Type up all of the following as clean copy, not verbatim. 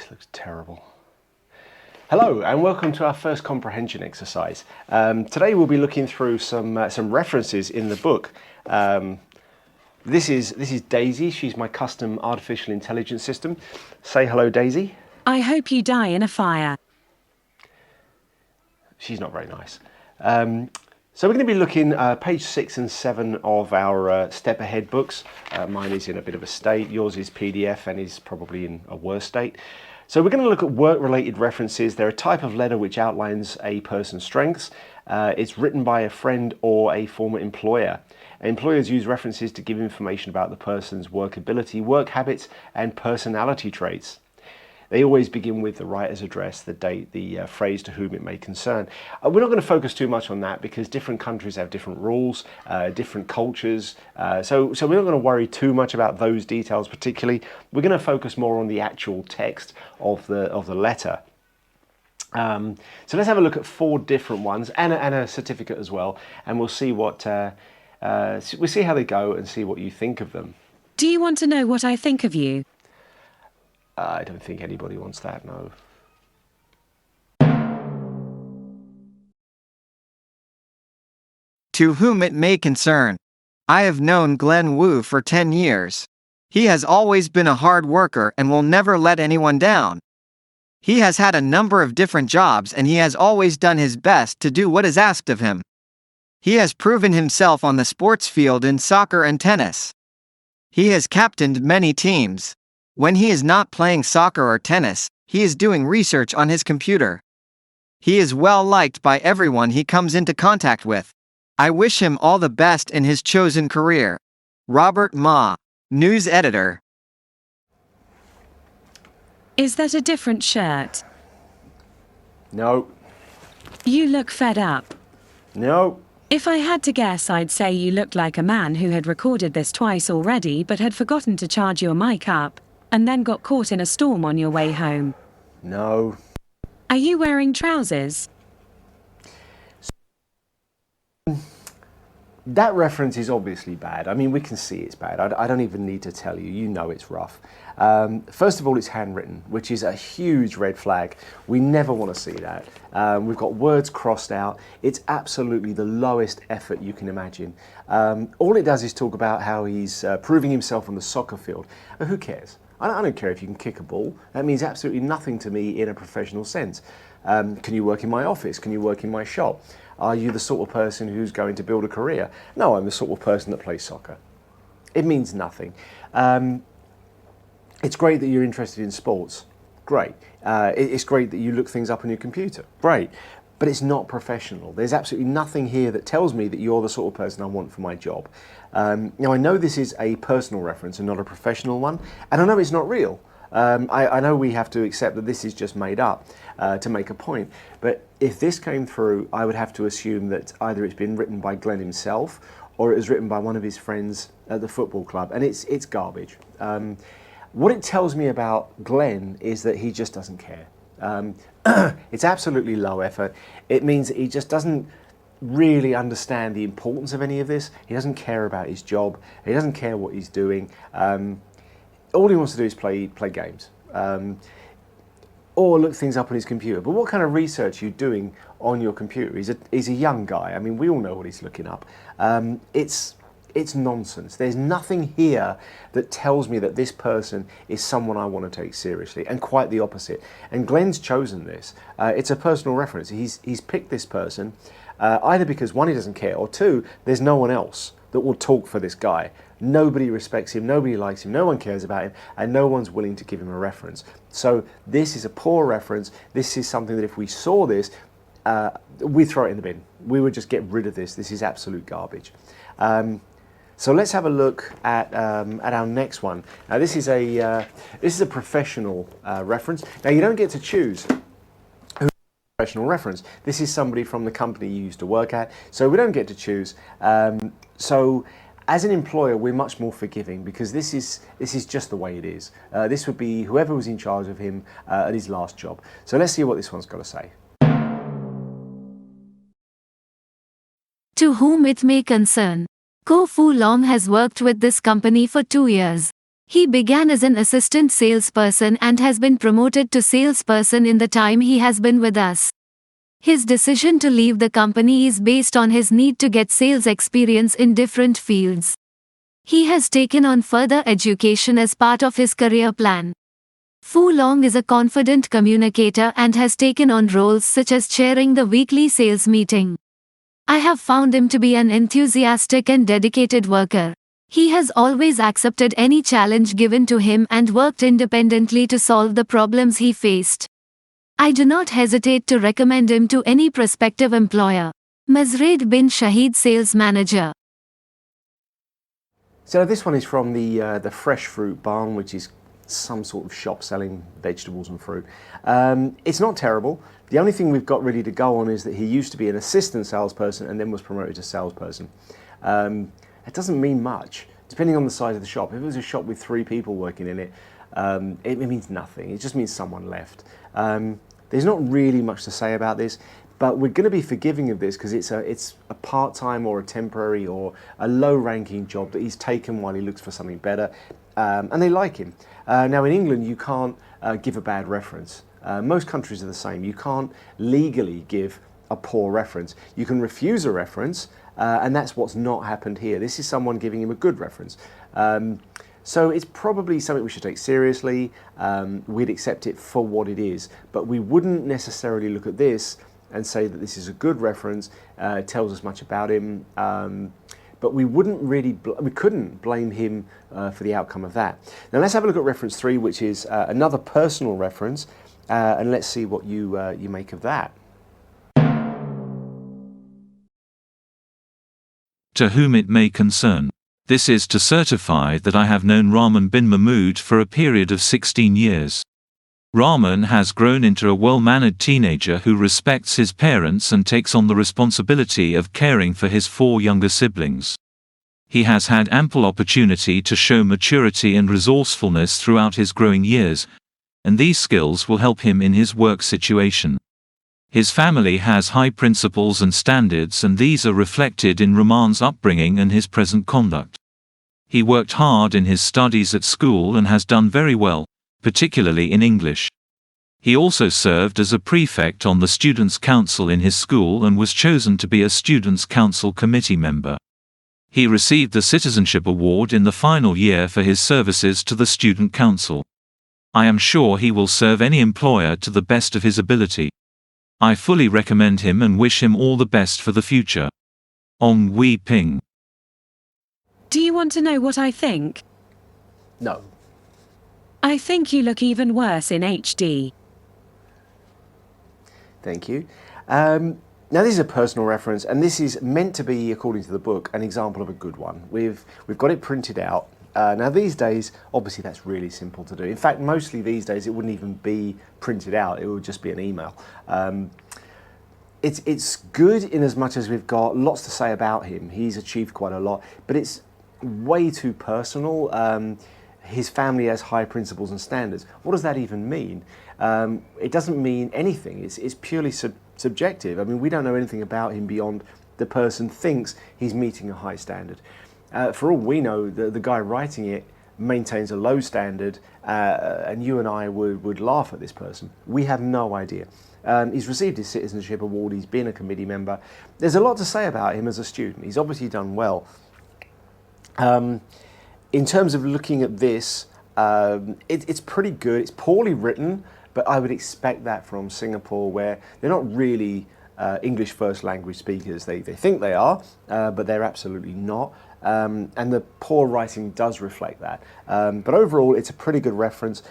this looks terrible. Hello and welcome to our first comprehension exercise. Today we'll be looking through some references in the book. This is Daisy. She's my custom artificial intelligence system. Say hello, Daisy. I hope you die in a fire. She's not very nice. So we're going to be looking page 6 and 7 of our Step Ahead books. Mine is in a bit of a state, yours is PDF and is probably in a worse state. So we're going to look at work-related references. They're a type of letter which outlines a person's strengths. It's written by a friend or a former employer. Employers use references to give information about the person's work ability, work habits and personality traits. They always begin with the writer's address, the date, the phrase to whom it may concern. We're not going to focus too much on that because different countries have different rules, different cultures. So we're not going to worry too much about those details particularly. We're going to focus more on the actual text of the letter. So let's have a look at 4 different ones and a certificate as well, and we'll see what we'll see how they go and see what you think of them. Do you want to know what I think of you? I don't think anybody wants that, no. To whom it may concern. I have known Glenn Wu for 10 years. He has always been a hard worker and will never let anyone down. He has had a number of different jobs and he has always done his best to do what is asked of him. He has proven himself on the sports field in soccer and tennis. He has captained many teams. When he is not playing soccer or tennis, he is doing research on his computer. He is well liked by everyone he comes into contact with. I wish him all the best in his chosen career. Robert Ma, news editor. Is that a different shirt? No. You look fed up. No. If I had to guess, I'd say you looked like a man who had recorded this twice already but had forgotten to charge your mic up, and then got caught in a storm on your way home. No. Are you wearing trousers? That reference is obviously bad. I mean, we can see it's bad. I don't even need to tell you. You know it's rough. First of all, it's handwritten, which is a huge red flag. We never want to see that. We've got words crossed out. It's absolutely the lowest effort you can imagine. All it does is talk about how he's proving himself on the soccer field. Who cares? I don't care if you can kick a ball. That means absolutely nothing to me in a professional sense. Can you work in my office? Can you work in my shop? Are you the sort of person who's going to build a career? No, I'm the sort of person that plays soccer. It means nothing. It's great that you're interested in sports. Great. It's great that you look things up on your computer. Great. But it's not professional. There's absolutely nothing here that tells me that you're the sort of person I want for my job. Now, I know this is a personal reference and not a professional one, and I know it's not real. I know we have to accept that this is just made up to make a point, but if this came through, I would have to assume that either it's been written by Glenn himself or it was written by one of his friends at the football club, and it's garbage. What it tells me about Glenn is that he just doesn't care. It's absolutely low effort. It means that he just doesn't really understand the importance of any of this. He doesn't care about his job. He doesn't care what he's doing. All he wants to do is play games or look things up on his computer. But what kind of research are you doing on your computer? He's a young guy. I mean, we all know what he's looking up. It's nonsense. There's nothing here that tells me that this person is someone I want to take seriously, and quite the opposite. And Glenn's chosen this. It's a personal reference. He's picked this person either because 1, he doesn't care, or 2, there's no one else that will talk for this guy. Nobody respects him, nobody likes him, no one cares about him, and no one's willing to give him a reference. So this is a poor reference. This is something that if we saw this, we'd throw it in the bin. We would just get rid of this. This is absolute garbage. So let's have a look at our next one. Now this is a professional reference. Now you don't get to choose who's a professional reference. This is somebody from the company you used to work at, so we don't get to choose. So as an employer, we're much more forgiving because this is just the way it is. This would be whoever was in charge of him at his last job. So let's see what this one's got to say. To whom it may concern. Ko Fu Long has worked with this company for 2 years. He began as an assistant salesperson and has been promoted to salesperson in the time he has been with us. His decision to leave the company is based on his need to get sales experience in different fields. He has taken on further education as part of his career plan. Fu Long is a confident communicator and has taken on roles such as chairing the weekly sales meeting. I have found him to be an enthusiastic and dedicated worker. He has always accepted any challenge given to him and worked independently to solve the problems he faced. I do not hesitate to recommend him to any prospective employer. Mazraid bin Shahid, Sales Manager. So this one is from the Fresh Fruit Barn, which is some sort of shop selling vegetables and fruit. It's not terrible. The only thing we've got really to go on is that he used to be an assistant salesperson and then was promoted to salesperson. It doesn't mean much, depending on the size of the shop. If it was a shop with 3 people working in it, it means nothing. It just means someone left. There's not really much to say about this, but we're going to be forgiving of this because it's a part-time or a temporary or a low-ranking job that he's taken while he looks for something better, and they like him. Now in England you can't give a bad reference. Most countries are the same. You can't legally give a poor reference. You can refuse a reference, and that's what's not happened here. This is someone giving him a good reference. So it's probably something we should take seriously. We'd accept it for what it is, but we wouldn't necessarily look at this and say that this is a good reference. It tells us much about him, but we couldn't blame him for the outcome of that. Now let's have a look at reference 3, which is another personal reference, and let's see what you make of that. To whom it may concern. This is to certify that I have known Rahman bin Mahmood for a period of 16 years. Rahman has grown into a well-mannered teenager who respects his parents and takes on the responsibility of caring for his 4 younger siblings. He has had ample opportunity to show maturity and resourcefulness throughout his growing years, and these skills will help him in his work situation. His family has high principles and standards, and these are reflected in Rahman's upbringing and his present conduct. He worked hard in his studies at school and has done very well, particularly in English. He also served as a prefect on the Students' Council in his school and was chosen to be a Students' Council committee member. He received the Citizenship Award in the final year for his services to the Student Council. I am sure he will serve any employer to the best of his ability. I fully recommend him and wish him all the best for the future. Ong Wei Ping. Do you want to know what I think? No. I think you look even worse in HD. Thank you. Now this is a personal reference, and this is meant to be, according to the book, an example of a good one. We've got it printed out. Now these days, obviously that's really simple to do. In fact, mostly these days it wouldn't even be printed out, it would just be an email. It's good in as much as we've got lots to say about him. He's achieved quite a lot, but it's way too personal. His family has high principles and standards. What does that even mean? It doesn't mean anything. It's purely subjective. I mean, we don't know anything about him beyond the person thinks he's meeting a high standard. For all we know, the guy writing it maintains a low standard, and you and I would laugh at this person. We have no idea. He's received his Citizenship Award, he's been a committee member. There's a lot to say about him as a student. He's obviously done well. In terms of looking at this, it's pretty good. It's poorly written, but I would expect that from Singapore, where they're not really English first language speakers. They think they are, but they're absolutely not. And the poor writing does reflect that. But overall, it's a pretty good reference.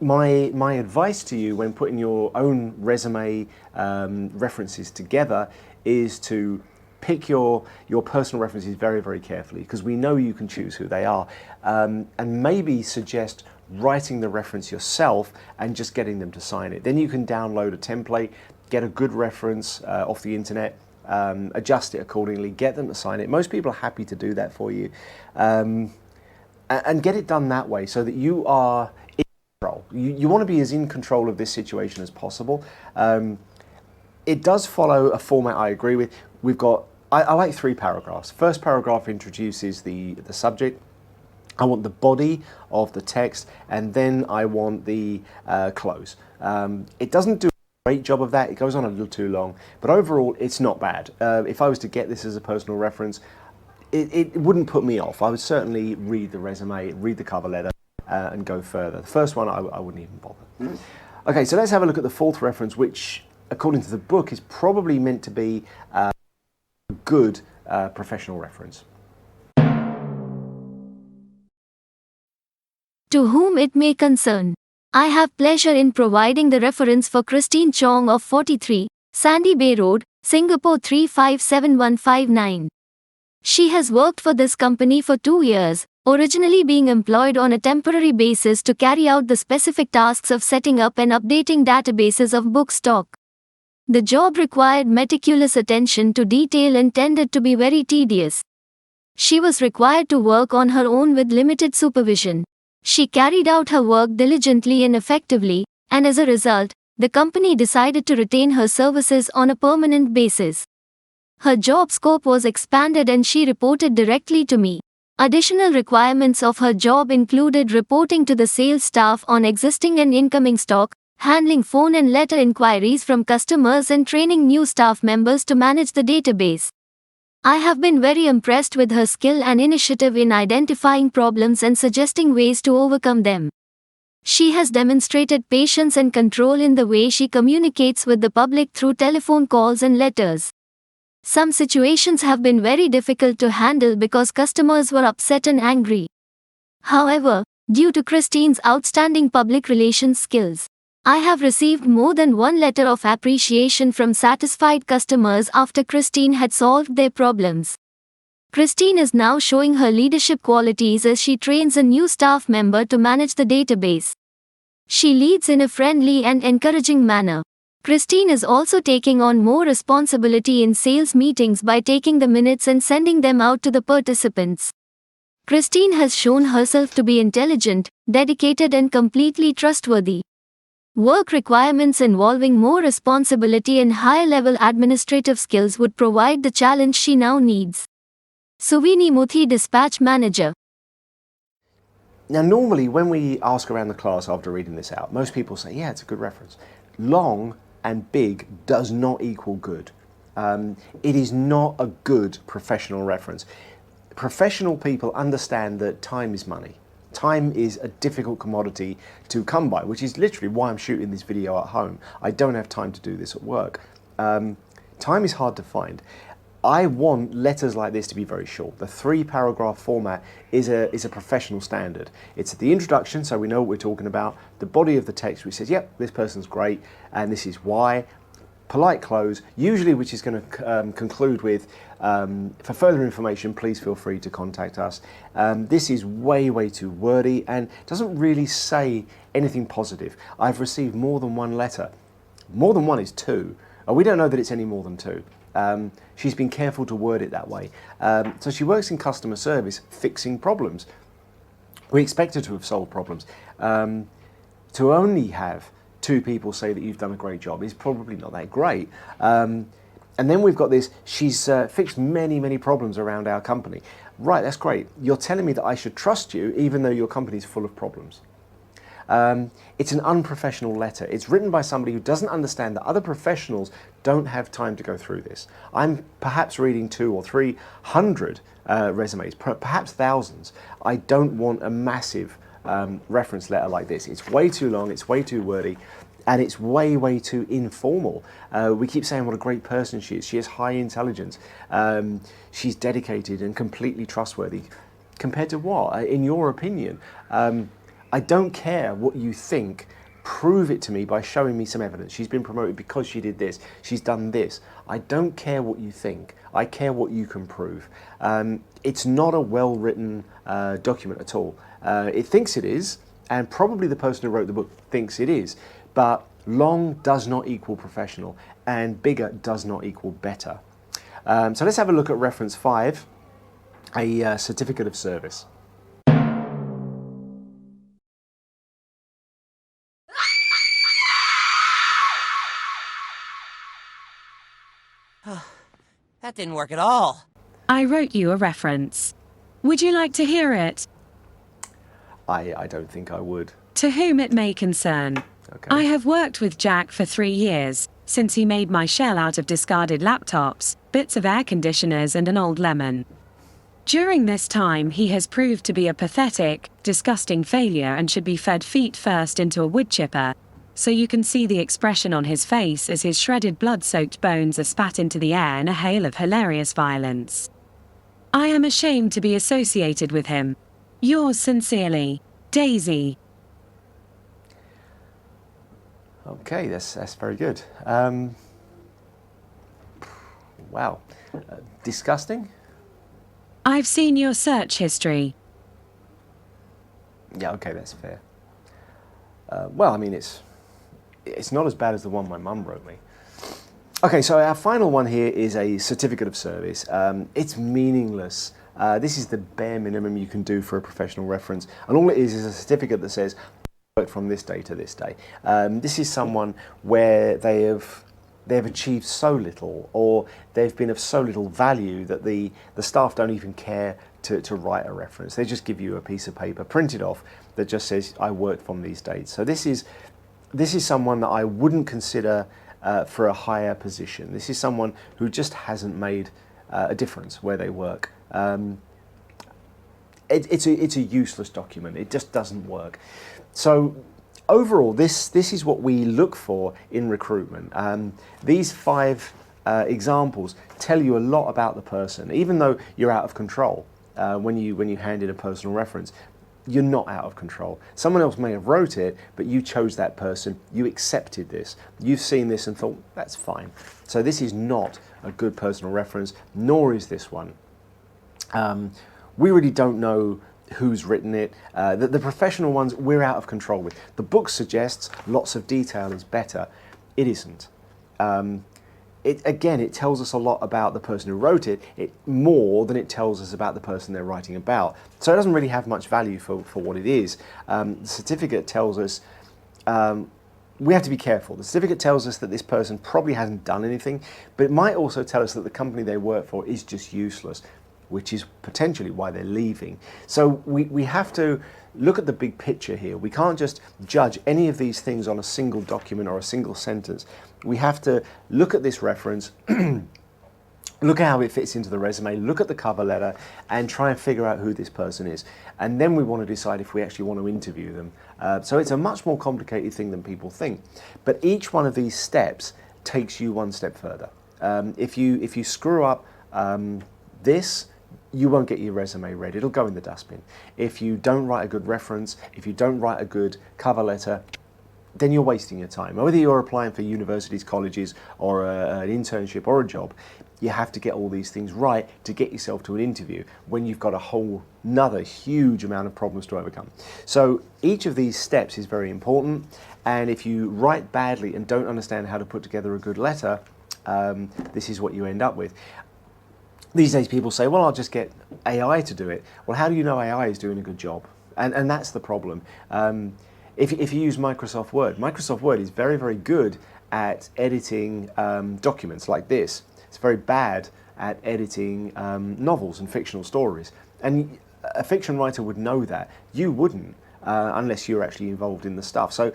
My advice to you when putting your own resume references together is to pick your personal references very, very carefully, because we know you can choose who they are, and maybe suggest writing the reference yourself and just getting them to sign it. Then you can download a template, get a good reference off the internet, adjust it accordingly, get them to sign it. Most people are happy to do that for you, and get it done that way so that you are in control. You want to be as in control of this situation as possible. It does follow a format I agree with. We've got, I like 3 paragraphs. First paragraph introduces the subject. I want the body of the text, and then I want the close. It doesn't do a great job of that. It goes on a little too long, but overall it's not bad. If I was to get this as a personal reference, it wouldn't put me off. I would certainly read the resume, read the cover letter, and go further. The first one, I wouldn't even bother. Okay, so let's have a look at the fourth reference, which, according to the book, is probably meant to be a good professional reference. To whom it may concern. I have pleasure in providing the reference for Christine Chong of 43, Sandy Bay Road, Singapore 357159. She has worked for this company for 2 years, originally being employed on a temporary basis to carry out the specific tasks of setting up and updating databases of book stock. The job required meticulous attention to detail and tended to be very tedious. She was required to work on her own with limited supervision. She carried out her work diligently and effectively, and as a result, the company decided to retain her services on a permanent basis. Her job scope was expanded and she reported directly to me. Additional requirements of her job included reporting to the sales staff on existing and incoming stock, handling phone and letter inquiries from customers, and training new staff members to manage the database. I have been very impressed with her skill and initiative in identifying problems and suggesting ways to overcome them. She has demonstrated patience and control in the way she communicates with the public through telephone calls and letters. Some situations have been very difficult to handle because customers were upset and angry. However, due to Christine's outstanding public relations skills, I have received more than one letter of appreciation from satisfied customers after Christine had solved their problems. Christine is now showing her leadership qualities as she trains a new staff member to manage the database. She leads in a friendly and encouraging manner. Christine is also taking on more responsibility in sales meetings by taking the minutes and sending them out to the participants. Christine has shown herself to be intelligent, dedicated, and completely trustworthy. Work requirements involving more responsibility and high-level administrative skills would provide the challenge she now needs. Suvini Muthi, Dispatch Manager. Now, normally when we ask around the class after reading this out, most people say, yeah, it's a good reference. Long and big does not equal good. It is not a good professional reference. Professional people understand that time is money. Time is a difficult commodity to come by, which is literally why I'm shooting this video at home. I don't have time to do this at work. Time is hard to find. I want letters like this to be very short. The 3-paragraph format is a professional standard. It's the introduction, so we know what we're talking about, the body of the text which says, yep, this person's great, and this is why. Polite close, usually which is going to conclude with, for further information, please feel free to contact us. This is way too wordy and doesn't really say anything positive. I've received more than one letter. More than one is 2. We don't know that it's any more than 2. She's been careful to word it that way. So she works in customer service, fixing problems. We expect her to have solved problems. To only have 2 people say that you've done a great job is probably not that great. And then we've got this, she's fixed many problems around our company. Right, that's great. You're telling me that I should trust you even though your company's full of problems. It's an unprofessional letter. It's written by somebody who doesn't understand that other professionals don't have time to go through this. I'm perhaps reading 200 or 300 resumes, perhaps thousands. I don't want a massive reference letter like this. It's way too long, it's way too wordy, and it's way too informal. We keep saying what a great person she is. She has high intelligence. She's dedicated and completely trustworthy. Compared to what? In your opinion? I don't care what you think. Prove it to me by showing me some evidence. She's been promoted because she did this. She's done this. I don't care what you think. I care what you can prove. It's not a well-written document at all. It thinks it is, and probably the person who wrote the book thinks it is, but long does not equal professional, and bigger does not equal better. So let's have a look at reference 5, a certificate of service. That didn't work at all. I wrote you a reference. Would you like to hear it? I don't think I would. To whom it may concern. Okay. I have worked with Jack for 3 years, since he made my shell out of discarded laptops, bits of air conditioners and an old lemon. During this time he has proved to be a pathetic, disgusting failure and should be fed feet first into a wood chipper, so you can see the expression on his face as his shredded blood-soaked bones are spat into the air in a hail of hilarious violence. I am ashamed to be associated with him. Yours sincerely, Daisy. Okay, that's very good. Wow. Disgusting? I've seen your search history. Yeah, okay, that's fair. Well, I mean, it's not as bad as the one my mum wrote me. Okay, so our final one here is a certificate of service. It's meaningless. This is the bare minimum you can do for a professional reference, and all it is a certificate that says worked from this day to this day. This is someone where they've achieved so little, or they've been of so little value that the staff don't even care to write a reference. They just give you a piece of paper printed off that just says I worked from these dates. So this is someone that I wouldn't consider for a higher position. This is someone who just hasn't made a difference where they work. It's a useless document. It just doesn't work. So overall, this is what we look for in recruitment. These 5 examples tell you a lot about the person, even though you're out of control when you hand in a personal reference. You're not out of control. Someone else may have wrote it, but you chose that person. You accepted this. You've seen this and thought, that's fine. So this is not a good personal reference, nor is this one. We really don't know who's written it. The professional ones we're out of control with. The book suggests lots of detail is better. It isn't. It tells us a lot about the person who wrote it, more than it tells us about the person they're writing about. So it doesn't really have much value for what it is. The certificate tells us we have to be careful. The certificate tells us that this person probably hasn't done anything, but it might also tell us that the company they work for is just useless, which is potentially why they're leaving. So we have to look at the big picture here. We can't just judge any of these things on a single document or a single sentence. We have to look at this reference, look at how it fits into the resume, look at the cover letter, and try and figure out who this person is. And then we want to decide if we actually want to interview them. So it's a much more complicated thing than people think. But each one of these steps takes you one step further. If you screw up this, you won't get your resume read. It'll go in the dustbin. If you don't write a good reference, if you don't write a good cover letter, then you're wasting your time. Whether you're applying for universities, colleges, or an internship or a job, you have to get all these things right to get yourself to an interview when you've got a whole another huge amount of problems to overcome. So each of these steps is very important, and if you write badly and don't understand how to put together a good letter, this is what you end up with. These days people say, well, I'll just get AI to do it. Well, how do you know AI is doing a good job? And that's the problem. If you use Microsoft Word is very, very good at editing documents like this. It's very bad at editing novels and fictional stories. And a fiction writer would know that. You wouldn't, unless you're actually involved in the stuff. So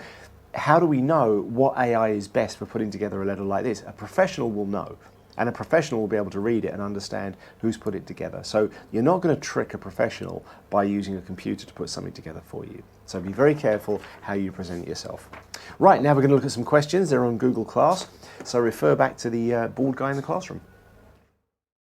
how do we know what AI is best for putting together a letter like this? A professional will know. And a professional will be able to read it and understand who's put it together. So you're not going to trick a professional by using a computer to put something together for you. So be very careful how you present yourself. Right, now we're going to look at some questions. They're on Google Class. So refer back to the bored guy in the classroom.